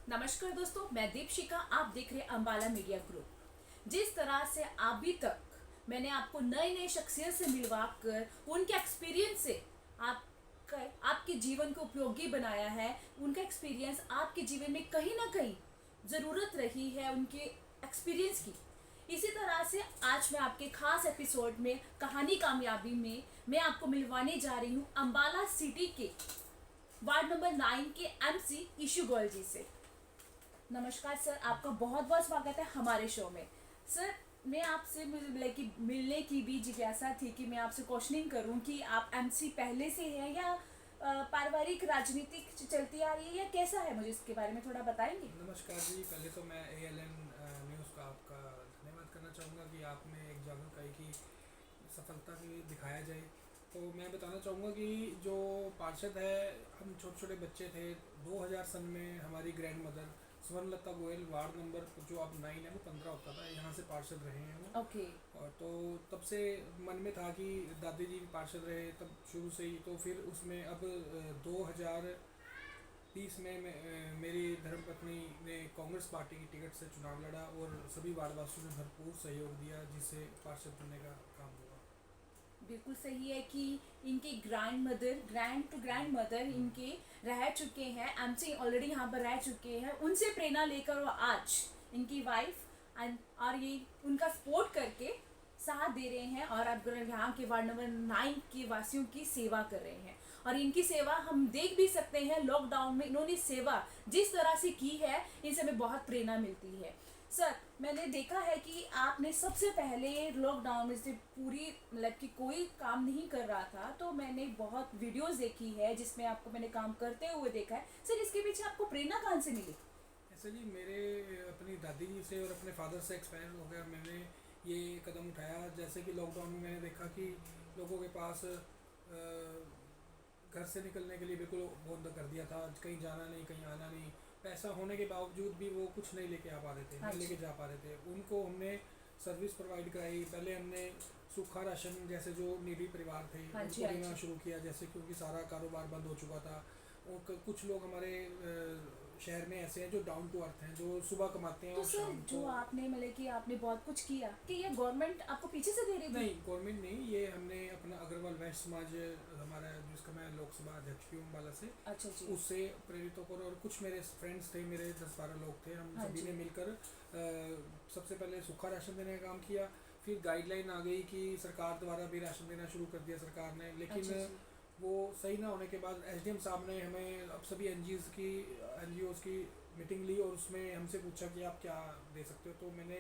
नमस्कार दोस्तों, मैं दीपशिका। आप देख रहे हैं अंबाला मीडिया ग्रुप। जिस तरह से अभी तक मैंने आपको नए नए शख्सियत से मिलवा कर उनके एक्सपीरियंस से आपके जीवन को उपयोगी बनाया है, उनका एक्सपीरियंस आपके जीवन में कहीं ना कहीं ज़रूरत रही है उनके एक्सपीरियंस की। इसी तरह से आज मैं आपके खास एपिसोड में कहानी कामयाबी में मैं आपको मिलवाने जा रही हूँ अंबाला सिटी के वार्ड नंबर 9 के एमसी इशू गोयल जी से। नमस्कार सर, आपका बहुत बहुत स्वागत है हमारे शो में। सर, मैं आपसे मिलने की भी जिज्ञासा थी कि मैं आपसे क्वेश्चनिंग करूं कि आप एमसी पहले से हैं या पारिवारिक राजनीति चलती आ रही है या कैसा है, मुझे इसके बारे में थोड़ा बताएंगे। नमस्कार जी। पहले तो मैं ALN न्यूज़ का आपका धन्यवाद करना चाहूँगा कि आपने एक जागरूकता की सफलता की दिखाया जाए। तो मैं बताना चाहूँगा कि जो पार्षद है, हम छोटे छोटे बच्चे थे 2000 सन में हमारी grand mother Swarnlata Goyal ward number जो अब 9 है वो 15 होता था, यहाँ से पार्षद रहे हैं वो। ओके। और तो तब से मन में था कि दादी जी भी पार्षद रहे तब शुरू से ही, तो फिर उसमें अब 2030 में मेरी धर्मपत्नी ने कांग्रेस पार्टी की टिकट से चुनाव लड़ा और सभी वार्डवासियों ने भरपूर सहयोग दिया जिससे पार्षद बनने का काम हुआ। बिल्कुल सही है कि इनकी ग्रैंड टू ग्रैंड मदर इनके रह चुके हैं, एमसी ऑलरेडी यहाँ पर रह चुके हैं, उनसे प्रेरणा लेकर वो आज इनकी वाइफ और ये उनका सपोर्ट करके साथ दे रहे हैं और अब यहाँ के वार्ड नंबर 9 के वासियों की सेवा कर रहे हैं। और इनकी सेवा हम देख भी सकते हैं, लॉकडाउन में इन्होंने सेवा जिस तरह से की है, इनसे हमें बहुत प्रेरणा मिलती है। सर, मैंने देखा है कि आपने सबसे पहले लॉकडाउन में से पूरी कि कोई काम नहीं कर रहा था, तो मैंने बहुत वीडियोस देखी है जिसमें आपको मैंने काम करते हुए देखा है। सर, इसके पीछे आपको प्रेरणा कहाँ से मिली? ऐसे जी मेरे अपनी दादी जी से और अपने फादर से एक्सपायर हो गया, मैंने ये कदम उठाया। जैसे कि लॉकडाउन में मैंने देखा कि लोगों के पास घर से निकलने के लिए बिल्कुल बंद कर दिया था, कहीं जाना नहीं कहीं आना नहीं। पैसा होने के बावजूद भी वो कुछ नहीं लेके आ पा रहे थे, हाँ नहीं जी। लेके जा पा रहे थे। उनको हमने सर्विस प्रोवाइड कराई। पहले हमने सूखा राशन जैसे जो निडी परिवार थे हाँ जी। उनको हाँ देना जी। शुरू किया, जैसे क्योंकि सारा कारोबार बंद हो चुका था। और कुछ लोग हमारे शहर में ऐसे हैं जो डाउन टू अर्थ हैं, जो सुबह कमाते हैं तो और सर, शाम को। जो आपने कि आपने बहुत कुछ किया कि ये गवर्नमेंट आपको पीछे से दे रही थी? नहीं, गवर्नमेंट नहीं, ये हमने अपना अग्रवाल वैश्य समाज हमारा जिसका मैं लोकसभा अध्यक्ष भी हूँ अम्बाला से, अच्छा जी। उससे प्रेरित होकर और कुछ मेरे फ्रेंड्स थे, मेरे 10-12 लोग थे, हम हाँ सभी जी। ने मिलकर सबसे पहले सूखा राशन देने का काम किया। फिर गाइडलाइन आ गई कि सरकार द्वारा भी राशन देना शुरू कर दिया सरकार ने, लेकिन अच्छा जी। वो सही ना होने के बाद SDM साहब ने हमें अब सभी NGOs की मीटिंग ली और उसमें हमसे पूछा कि आप क्या दे सकते हो। तो मैंने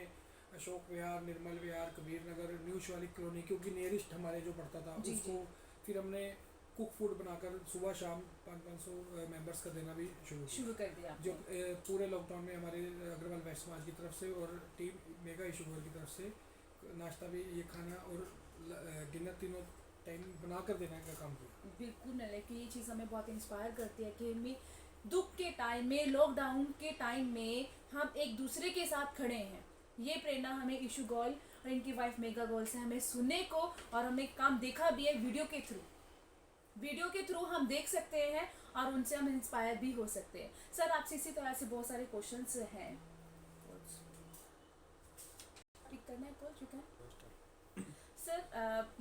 अशोक विहार, निर्मल विहार, कबीर नगर, न्यू शिवालिक कॉलोनी, क्योंकि नियरेस्ट हमारे जो पड़ता था जी उसको, जी। फिर हमने कुक फूड बनाकर सुबह शाम 500-500 मेंबर्स का देना भी शुरू किया। शुरू कर दिया जो आपने? पूरे लॉकडाउन में हमारे अग्रवाल वैश्य समाज की तरफ से और टीम मेगा इशूगर की तरफ से नाश्ता भी, ये खाना और डिनर तीनों टाइम बना कर देने का काम किया। बिल्कुल नहीं, कि ये चीज़ हमें बहुत इंस्पायर करती है कि हमें दुख के टाइम में, लॉकडाउन के टाइम में हम एक दूसरे के साथ खड़े हैं। ये प्रेरणा हमें इशू गॉल और इनकी वाइफ मेगा गॉल से हमें सुनने को, और हमने काम देखा भी है वीडियो के थ्रू हम देख सकते हैं और उनसे हम इंस्पायर भी हो सकते हैं। सर, आपसे इसी तरह से बहुत सारे क्वेश्चंस हैं। पिक करना है कॉल चुका है सर।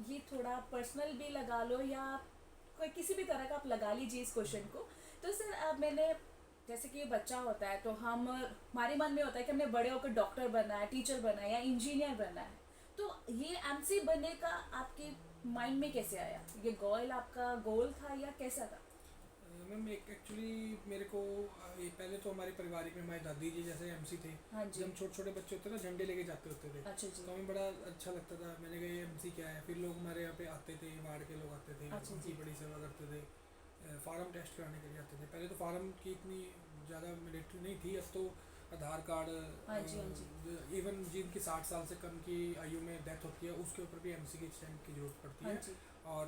ये थोड़ा पर्सनल भी लगा लो या कोई किसी भी तरह का आप लगा लीजिए इस क्वेश्चन को। तो सर, मैंने जैसे कि ये बच्चा होता है तो हमारे मन में होता है कि हमने बड़े होकर डॉक्टर बनना है, टीचर बनना है या इंजीनियर बनना है। तो ये एमसी बनने का आपके माइंड में कैसे आया? ये गोल आपका गोल था या कैसा था? मैम एक एक्चुअली मेरे को ये पहले तो हमारे पारिवारिक में हमारी दादी जी जैसे MC थे। हाँ जब जी। हम छोटे छोटे बच्चे होते ना झंडे लेके जाते होते थे, अच्छा जी। तो हमें बड़ा अच्छा लगता था। मैंने कहा ये MC क्या है। फिर लोग हमारे यहाँ पे आते थे, वार्ड के लोग आते थे, अच्छा उनकी जी। बड़ी सेवा करते थे। फार्म टेस्ट कराने के लिए आते थे। पहले तो फार्म की इतनी ज़्यादा मिलिट्री नहीं थी, अब तो आधार हाँ जी। हाँ जी। कार्ड, इवन जिनकी 60 साल से कम की आयु में डेथ होती है उसके ऊपर भी MC के स्टैंप की ज़रूरत पड़ती हाँ है। जी। और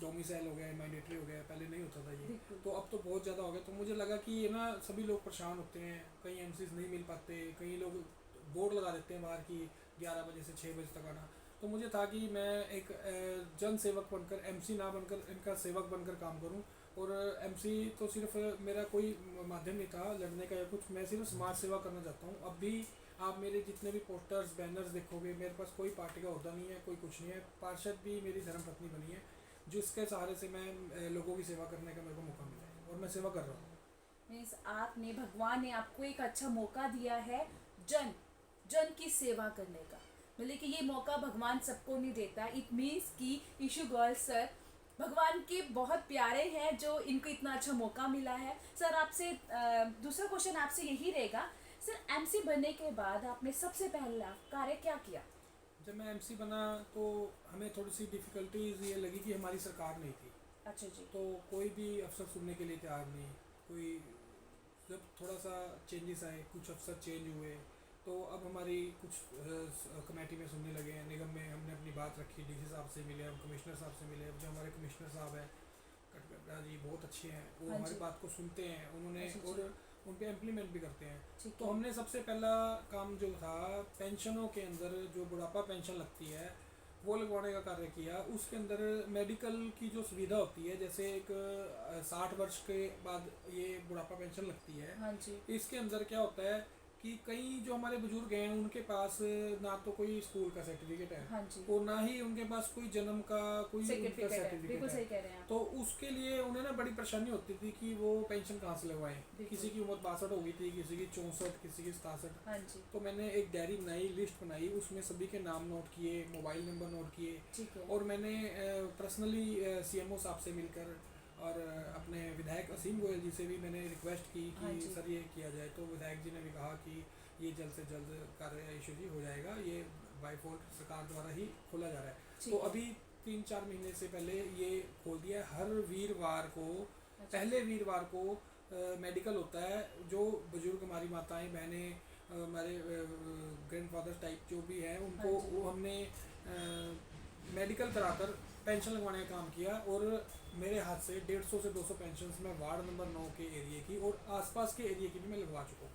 डोमिसाइल हो गया, मैंडेटरी हो गया, पहले नहीं होता था ये। बिल्कुल। तो अब तो बहुत ज़्यादा हो गया। तो मुझे लगा कि ये ना सभी लोग परेशान होते हैं, कई MCs नहीं मिल पाते, कई लोग बोर्ड लगा देते हैं बाहर की 11 बजे से 6 बजे तक आना। तो मुझे था कि मैं एक जन सेवक बनकर, MC ना बनकर, इनका सेवक बनकर काम करूं। और एमसी तो सिर्फ मेरा कोई माध्यम नहीं था लड़ने का या कुछ, मैं सिर्फ समाज सेवा करना चाहता हूँ। अब भी आप मेरे जितने भी पोस्टर्स बैनर्स देखोगे, मेरे पास कोई पार्टी का होता नहीं है, कोई कुछ नहीं है। पार्षद भी मेरी धर्मपत्नी बनी है, जिसके सहारे से मैं लोगों की सेवा करने का मेरे को मौका मिला है, और मैं सेवा कर रहा हूँ। मीन्स आपने, भगवान ने आपको एक अच्छा मौका दिया है जन जन की सेवा करने का। मतलब कि ये मौका भगवान सबको नहीं देता। इट मीन्स कि ईशू गर्ल सर भगवान के बहुत प्यारे हैं जो इनको इतना अच्छा मौका मिला है। सर आपसे दूसरा क्वेश्चन आपसे यही रहेगा, सर एमसी बनने के बाद आपने सबसे पहला कार्य क्या किया? जब मैं एमसी बना तो हमें थोड़ी सी डिफ़िकल्टीज ये लगी कि हमारी सरकार नहीं थी, अच्छा जी। तो कोई भी अफसर सुनने के लिए तैयार नहीं। कोई जब थोड़ा सा चेंजेस आए, कुछ अफसर चेंज हुए, तो अब हमारी कुछ कमेटी में सुनने लगे हैं, निगम में हमने अपनी बात रखी, डीसी साहब से मिले, हम कमिश्नर साहब से मिले। अब जो हमारे कमिश्नर साहब हैं कटकटा जी, बहुत अच्छे हैं, वो हाँ हमारी जी। बात को सुनते हैं उन्होंने, अच्छा जी। और उन पे इम्प्लीमेंट भी करते हैं। ठीक तो है। हमने सबसे पहला काम जो था, पेंशनों के अंदर जो बुढ़ापा पेंशन लगती है वो लगवाने का कार्य किया। उसके अंदर मेडिकल की जो सुविधा होती है, जैसे एक 60 वर्ष के बाद ये बुढ़ापा पेंशन लगती है। हाँ जी। इसके अंदर क्या होता है कि कई जो हमारे बुजुर्ग हैं उनके पास ना तो कोई स्कूल का सर्टिफिकेट है, हाँ जी। और ना ही उनके पास कोई जन्म का कोई उनका सर्टिफिकेट है, सर्टिफिकेट बिल्कुल है। सही कह रहे हैं आप। तो उसके लिए उन्हें ना बड़ी परेशानी होती थी कि वो पेंशन कहाँ से लगवाएं। बिल्कुल। किसी की उम्र 62 हो गई थी, किसी की 64, किसी की 67। हाँ जी। तो मैंने एक डायरी बनाई, लिस्ट बनाई, उसमें सभी के नाम नोट किए, मोबाइल नंबर नोट किए, ठीक है। और मैंने पर्सनली सीएमओ साहब से मिलकर और अपने विधायक असीम गोयल जी से भी मैंने रिक्वेस्ट की हाँ कि जी। सर ये किया जाए। तो विधायक जी ने भी कहा कि ये जल्द से जल्द कार्य इशू ही हो जाएगा, ये बाई फोर्ट सरकार द्वारा ही खोला जा रहा है। ठीक तो है। अभी 3-4 महीने से पहले ये खोल दिया है। हर वीरवार को, अच्छा। पहले वीरवार को मेडिकल होता है। जो बुजुर्ग हमारी माताएं बहनें, हमारे ग्रैंडफादर टाइप जो भी हैं, उनको हाँ जी। वो हमने मेडिकल कराकर पेंशन लगवाने का काम किया, और मेरे हाथ से 150 से 200 पेंशन मैं वार्ड नंबर 9 के एरिए की और आसपास के एरिए की भी मैं लगवा चुका हूँ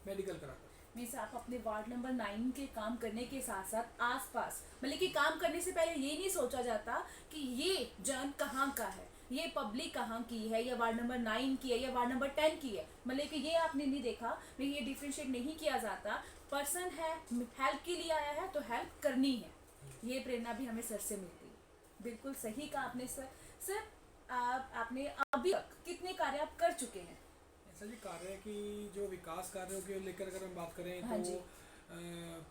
मेडिकल कराकर। मीन्स आप अपने वार्ड नंबर 9 के काम करने के साथ साथ आसपास, मतलब कि काम करने से पहले ये नहीं सोचा जाता कि ये जन कहाँ का है, ये पब्लिक कहाँ की है, या वार्ड नंबर 9 की है या वार्ड नंबर 10 की है, मतलब कि ये आपने नहीं देखा। मैं ये डिफ्रेंशिएट नहीं किया जाता। पर्सन है, हेल्प के लिए आया है तो हेल्प करनी है। ये प्रेरणा भी हमें सर से मिलती है। बिल्कुल सही कहा आपने सर। सर आपने अभी तक कितने कार्य आप कर चुके हैं? ऐसा जी कार्य है कि जो विकास कार्यों के लेकर अगर हम बात करें, हाँ जी। तो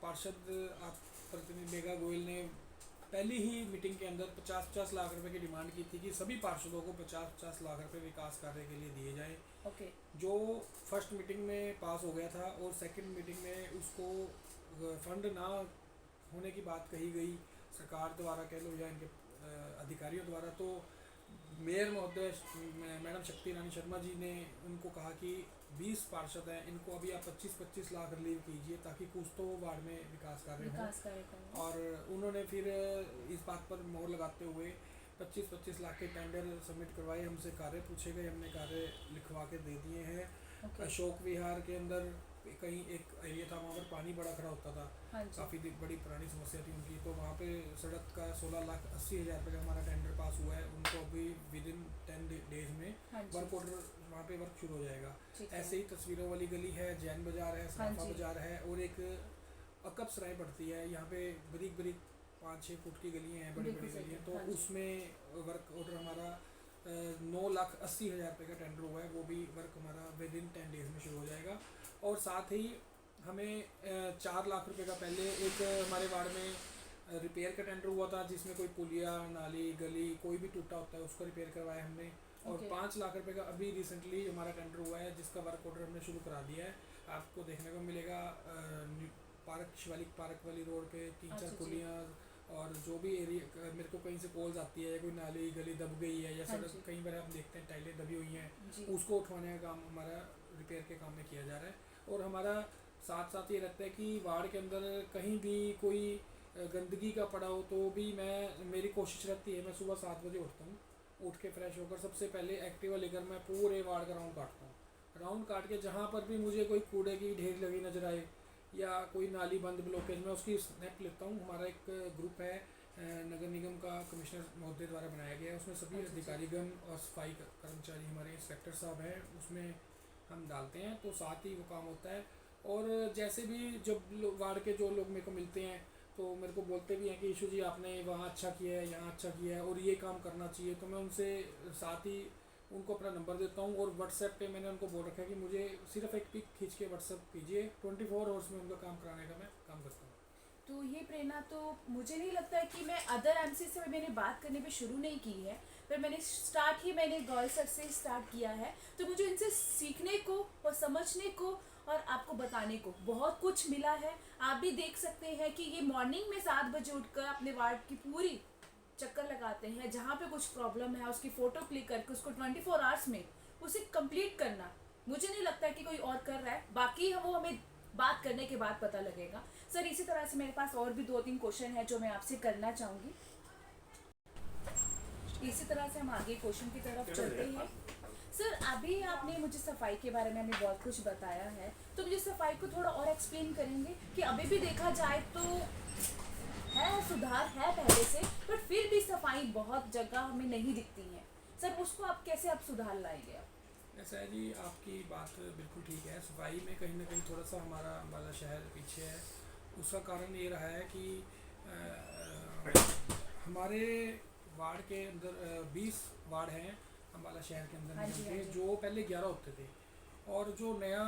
पार्षद आप प्रतिनिधि मेघा गोयल ने पहली ही मीटिंग के अंदर 50-50 लाख रुपए की डिमांड की थी कि सभी पार्षदों को 50-50 लाख रुपए विकास कार्य के लिए दिए जाएं। ओके। जो फर्स्ट मीटिंग में पास हो गया था, और सेकंड मीटिंग में उसको फंड ना होने की बात कही गई सरकार द्वारा, कह लो या इनके अधिकारियों द्वारा। तो मेयर महोदय मैडम शक्ति रानी शर्मा जी ने उनको कहा कि 20 पार्षद हैं, इनको अभी आप 25-25 लाख रिलीव कीजिए ताकि कुछ तो वार्ड में विकास कार्य हो। विकास कार्यक्रम। और उन्होंने फिर इस बात पर मोहर लगाते हुए 25-25 लाख के टेंडर सबमिट करवाए, हमसे कार्य पूछे गए, हमने कार्य लिखवा के दे दिए हैं। ओके। अशोक विहार के अंदर कहीं एक एरिया था, वहाँ पर पानी बड़ा खड़ा होता था, हाँ जी। काफ़ी बड़ी पुरानी समस्या थी उनकी। तो वहाँ पे सड़क का 16,80,000 रुपये का हमारा टेंडर पास हुआ है। उनको अभी विद इन 10 डेज में हाँ जी। वर्क ऑर्डर, वहाँ पे वर्क शुरू हो जाएगा। ठीक है। ऐसे ही तस्वीरों वाली गली है, जैन बाज़ार है, हाँ सराफा जी। बाज़ार है, और एक अकब सराय पड़ती है। यहाँ पे बरीक बरीक 5-6 फुट की गलियाँ हैं, बड़ी बिल्कुल बड़ी सही गलियाँ। है, तो हाँ जी। उसमें वर्क ऑर्डर हमारा 9,80,000 रुपये का टेंडर हुआ है, वो भी वर्क हमारा विद इन 10 डेज में शुरू हो जाएगा। और साथ ही हमें 4 लाख रुपए का पहले एक हमारे वार्ड में रिपेयर का टेंडर हुआ था, जिसमें कोई पुलिया, नाली, गली कोई भी टूटा होता है उसको रिपेयर करवाया हमने। और Okay. 5 लाख रुपए का अभी रिसेंटली हमारा टेंडर हुआ है, जिसका वर्क ऑर्डर हमने शुरू करा दिया है। आपको देखने को मिलेगा पार्क, शिवालिक पार्क वाली रोड पे 3-4 अच्छा जी। पुलियाँ, और जो भी एरिया मेरे को कहीं से कॉल्स आती है, कोई नाली गली दब गई है, या हाँ सड़क जी। कई बार आप देखते हैं टाइलें दबी हुई हैं, जी। उसको उठवाने का काम हमारा रिपेयर के काम में किया जा रहा है। और हमारा साथ साथ ये रहता है कि वार्ड के अंदर कहीं भी कोई गंदगी का पड़ा हो तो भी मेरी कोशिश रहती है, मैं सुबह 7 बजे उठता हूँ, उठ के फ्रेश होकर सबसे पहले एक्टिवा लेकर मैं पूरे वार्ड का राउंड काटता हूँ। राउंड काट के जहाँ पर भी मुझे कोई कूड़े की ढेर लगी नज़र आए या कोई नाली बंद ब्लॉकेज, मैं उसकी स्नैप लेता हूँ। हमारा एक ग्रुप है नगर निगम का कमिश्नर महोदय द्वारा बनाया गया है। उसमें सभी अच्छा, अधिकारीगण और सफाई कर्मचारी हमारे इंस्पेक्टर साहब हैं, उसमें हम डालते हैं, तो साथ ही वो काम होता है। और जैसे भी जब वार्ड के जो लोग मेरे को मिलते हैं तो मेरे को बोलते भी हैं कि ईशू जी आपने वहाँ अच्छा किया है, यहाँ अच्छा किया है और ये काम करना चाहिए, तो मैं उनसे साथ ही उनको अपना नंबर देता हूँ। और व्हाट्सएप पे मैंने उनको बोल रखा है कि मुझे सिर्फ एक पिक खींच के व्हाट्सएप कीजिए, 24 आवर्स में उनका काम कराने का मैं काम करता हूँ। तो ये प्रेरणा तो मुझे नहीं लगता है कि मैं अदर एमसी से मैंने बात करने पे शुरू नहीं की है, पर मैंने गर्ल सर से स्टार्ट किया है। तो मुझे इनसे सीखने को और समझने को और आपको बताने को बहुत कुछ मिला है। आप भी देख सकते हैं कि ये मॉर्निंग में 7 बजे उठकर अपने वार्ड की पूरी चक्कर लगाते हैं, जहाँ पे कुछ प्रॉब्लम है उसकी फ़ोटो क्लिक करके उसको 24 आवर्स में उसे कंप्लीट करना। मुझे नहीं लगता है कि कोई और कर रहा है, बाकी वो हमें बात करने के बाद पता लगेगा। सर इसी तरह से मेरे पास और भी 2-3 क्वेश्चन है जो मैं आपसे करना चाहूँगी। इसी तरह से हम आगे क्वेश्चन की तरफ चलते हैं। सर अभी आपने मुझे सफाई के बारे में हमें बहुत कुछ बताया है, तो मुझे सफाई को थोड़ा और एक्सप्लेन करेंगे कि अभी भी देखा जाए तो है सुधार है पहले से, पर फिर भी सफाई बहुत जगह हमें नहीं दिखती है। सर उसको आप कैसे आप सुधार लाएंगे आप? ऐसा है जी, आपकी बात बिल्कुल ठीक है। सफाई में कहीं ना कहीं थोड़ा सा हमारा अम्बाला शहर पीछे है। उसका कारण ये रहा है कि हमारे वार्ड के अंदर 20 वार्ड हैं अम्बाला शहर के अंदर हाँ निगम जी, हाँ के, जी। जो पहले 11 होते थे। और जो नया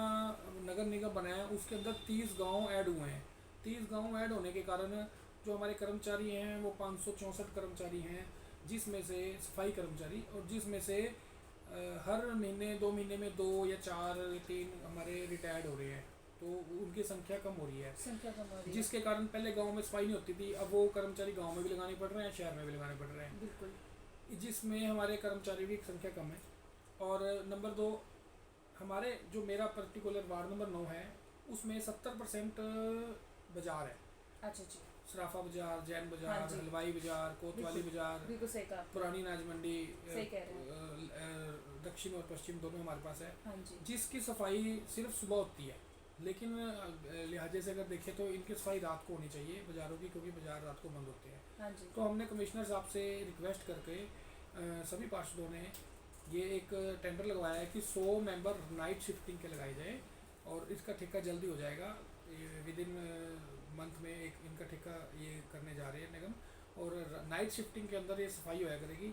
नगर निगम बनाया है उसके अंदर 30 गांव ऐड हुए हैं। 30 गांव ऐड होने के कारण जो हमारे कर्मचारी हैं वो 564 कर्मचारी हैं, जिसमें से सफाई कर्मचारी, और जिसमें से हर महीने 2 महीने में 2 या 4 या 3 हमारे रिटायर्ड हो रहे हैं, तो उनकी संख्या कम हो रही है। संख्या कम हो रही है। जिसके कारण पहले गांव में सफाई नहीं होती थी, अब वो कर्मचारी गांव में भी लगाने पड़ रहे हैं, शहर में भी लगाने पड़ रहे हैं, बिल्कुल। जिसमें हमारे कर्मचारी की संख्या कम है। और नंबर 2, हमारे जो मेरा पर्टिकुलर वार्ड नंबर 9 है उसमें 70% बाजार है। अच्छा जी। सराफा बाजार, जैन हाँ बाजार, जी। हलवाई बाजार, कोतवाली बिल्कुल बाजार, बिल्कुल सही कहा आपने। पुरानी अनाज मंडी, सही कह रहे हैं। दक्षिण और पश्चिम दोनों हमारे पास है, हाँ जी। जिसकी सफाई सिर्फ सुबह होती है। लेकिन लिहाजे से अगर देखें तो इनकी सफाई रात को होनी चाहिए बाज़ारों की, क्योंकि बाज़ार रात को बंद होते हैं। हाँ जी। तो हमने कमिश्नर साहब से रिक्वेस्ट करके सभी पार्षदों ने ये एक टेंडर लगवाया है कि 100 मेंबर नाइट शिफ्टिंग के लगाए जाए, और इसका ठेका जल्दी हो जाएगा। विद इन मंथ में एक इनका ठेका ये करने जा रहे हैं निगम, और नाइट शिफ्टिंग के अंदर ये सफाई होया करेगी।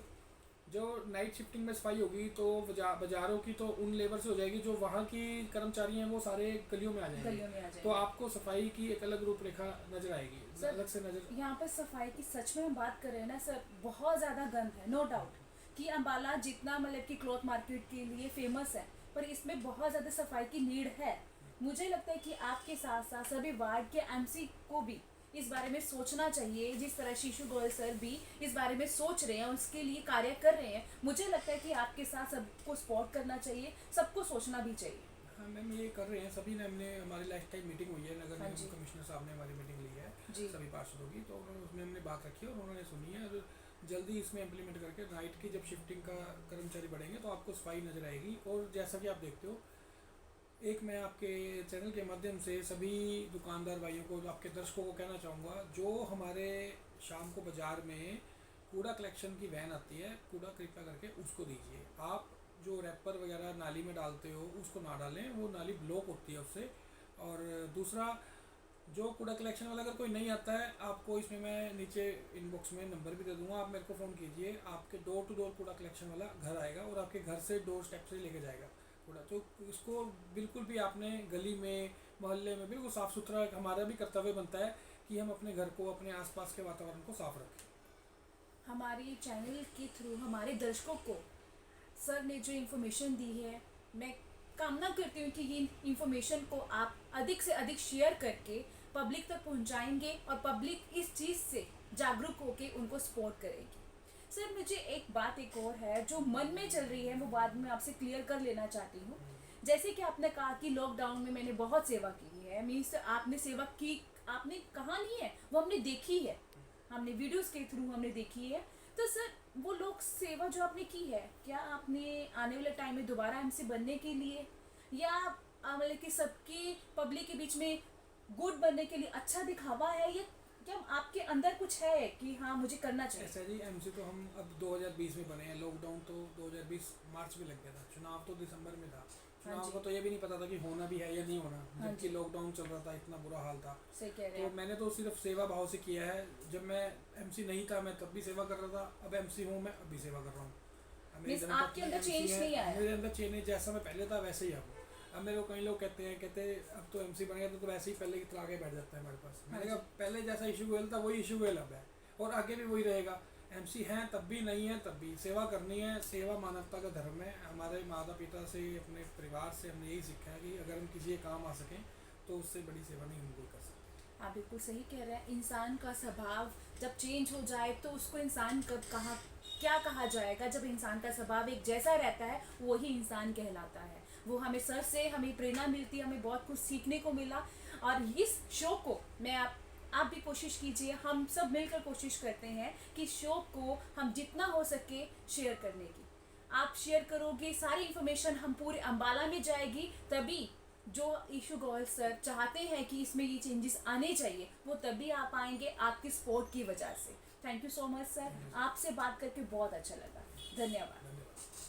जो नाइट शिफ्टिंग में सफाई होगी तो बाज़ारों की तो उन लेबर से हो जाएगी, जो वहाँ की कर्मचारी हैं वो सारे गलियों में आ गलियों जाएंगे, में आ जाएंगे। तो आपको सफाई की एक अलग रूपरेखा नजर आएगी, सर, अलग से नजर। यहाँ पर सफाई की सच में हम बात कर रहे हैं ना सर, बहुत ज़्यादा गंद है, नो डाउट कि अम्बाला जितना मतलब कि क्लॉथ मार्केट के लिए फेमस है, पर इसमें बहुत ज़्यादा सफाई की नीड है। मुझे लगता है कि आपके साथ साथ सभी वार्ड के एमसी को भी इस बारे में सोचना चाहिए, जिस तरह शीशु गोयल सर भी इस बारे में सोच रहे हैं, उसके लिए कार्य कर रहे हैं। मुझे लगता है कि आपके साथ सबको सपोर्ट करना चाहिए, सबको सोचना भी चाहिए। हाँ मैम, ये कर रहे हैं सभी ने। हमने हमारी लास्ट टाइम मीटिंग हुई है, नगर हाँ निगम जी। कमिश्नर साहब ने हमारी मीटिंग ली है जी। सभी पार्षदों की, तो उसमें हमने बात रखी है और उन्होंने सुनी है। और जल्दी इसमें इम्प्लीमेंट करके नाइट की जब शिफ्टिंग का कर्मचारी बढ़ेंगे तो आपको सफाई नजर आएगी। और जैसा कि आप देखते हो, एक मैं आपके चैनल के माध्यम से सभी दुकानदार भाइयों को, आपके दर्शकों को कहना चाहूँगा, जो हमारे शाम को बाज़ार में कूड़ा कलेक्शन की वैन आती है, कूड़ा कृपया करके उसको दीजिए। आप जो रैपर वगैरह नाली में डालते हो उसको ना डालें, वो नाली ब्लॉक होती है उससे। और दूसरा, जो कूड़ा कलेक्शन वाला अगर कोई नहीं आता है, आपको इसमें मैं नीचे इनबॉक्स में नंबर भी दे दूंगा, आप मेरे को फ़ोन कीजिए। आपके डोर टू डोर कूड़ा कलेक्शन वाला घर आएगा और आपके घर से डोर स्टेप से लेके जाएगा कूड़ा। तो इसको बिल्कुल भी आपने गली में, मोहल्ले में बिल्कुल साफ़ सुथरा, हमारा भी कर्तव्य बनता है कि हम अपने घर को, अपने आसपास के वातावरण को साफ रखें। हमारे चैनल के थ्रू हमारे दर्शकों को सर ने जो इन्फॉर्मेशन दी है, मैं कामना करती हूँ कि ये इन्फॉर्मेशन को आप अधिक से अधिक शेयर करके पब्लिक तक पहुँचाएंगे और पब्लिक इस चीज़ से जागरूक होकर उनको सपोर्ट करेगी। सर मुझे एक बात एक और है जो मन में चल रही है, वो बाद में आपसे क्लियर कर लेना चाहती हूँ। जैसे कि आपने कहा कि लॉकडाउन में मैंने बहुत सेवा की है, मीन्स आपने सेवा की, आपने कहा नहीं है, वो हमने देखी है, हमने वीडियोस के थ्रू हमने देखी है। तो सर वो लोग सेवा जो आपने की है, क्या आपने आने वाले टाइम में दोबारा एमसी बनने के लिए, या मतलब कि सबकी पब्लिक के बीच में गुड बनने के लिए अच्छा दिखावा है, या क्या आपके अंदर कुछ है कि हाँ मुझे करना चाहिए? ऐसा जी, एमसी तो हम अब 2020 में बने हैं, लॉकडाउन तो 2020 मार्च में लग गया था, चुनाव तो दिसंबर में था। हाँ चुनाव जी। को तो ये भी नहीं पता था कि होना भी है या नहीं होना, हाँ जबकि जी। लॉकडाउन चल रहा था, इतना बुरा हाल था। सही कह रहे तो हैं मैंने तो सिर्फ सेवा भाव से किया है। जब मैं एमसी नहीं था मैं तब भी सेवा कर रहा था, अब एमसी हूँ मैं अब भी सेवा कर रहा हूँ। अब मेरी मीन्स आपके धर्मपत्नी अंदर एमसी चेंज है, नहीं आया? मेरे अंदर चेंज जैसा मैं पहले था वैसे ही अब। अब मेरे को कई लोग कहते अब तो एमसी बन गया तो वैसे ही पहले की तरह आगे बैठ जाता है हमारे पास। हाँ मैंने जी। कहा पहले जैसा इशू गोयल था वही इशू गोयल अब है, और आगे भी वही रहेगा। एमसी हैं तब भी, नहीं है तब भी, सेवा करनी है। सेवा मानवता का धर्म है। हमारे माता पिता से, अपने परिवार से हमने यही सीखा है कि अगर हम किसी के काम आ सकें तो उससे बड़ी सेवा नहीं हम कोई कर सकते। आप बिल्कुल सही कह रहे हैं। इंसान का स्वभाव जब चेंज हो जाए तो उसको इंसान कब कहाँ क्या कहा जाएगा? जब इंसान का स्वभाव एक जैसा रहता है वही इंसान कहलाता है। वो हमें सर से हमें प्रेरणा मिलती है, हमें बहुत कुछ सीखने को मिला। और इस शो को मैं आप भी कोशिश कीजिए, हम सब मिलकर कोशिश करते हैं कि शो को हम जितना हो सके शेयर करने की। आप शेयर करोगे, सारी इन्फॉर्मेशन हम पूरे अंबाला में जाएगी, तभी जो ईशू गोयल सर चाहते हैं कि इसमें ये चेंजेस आने चाहिए वो तभी आ पाएंगे आपकी सपोर्ट की वजह से। Thank you so much sir, आपसे बात करके बहुत अच्छा लगा। धन्यवाद। धन्यवाद।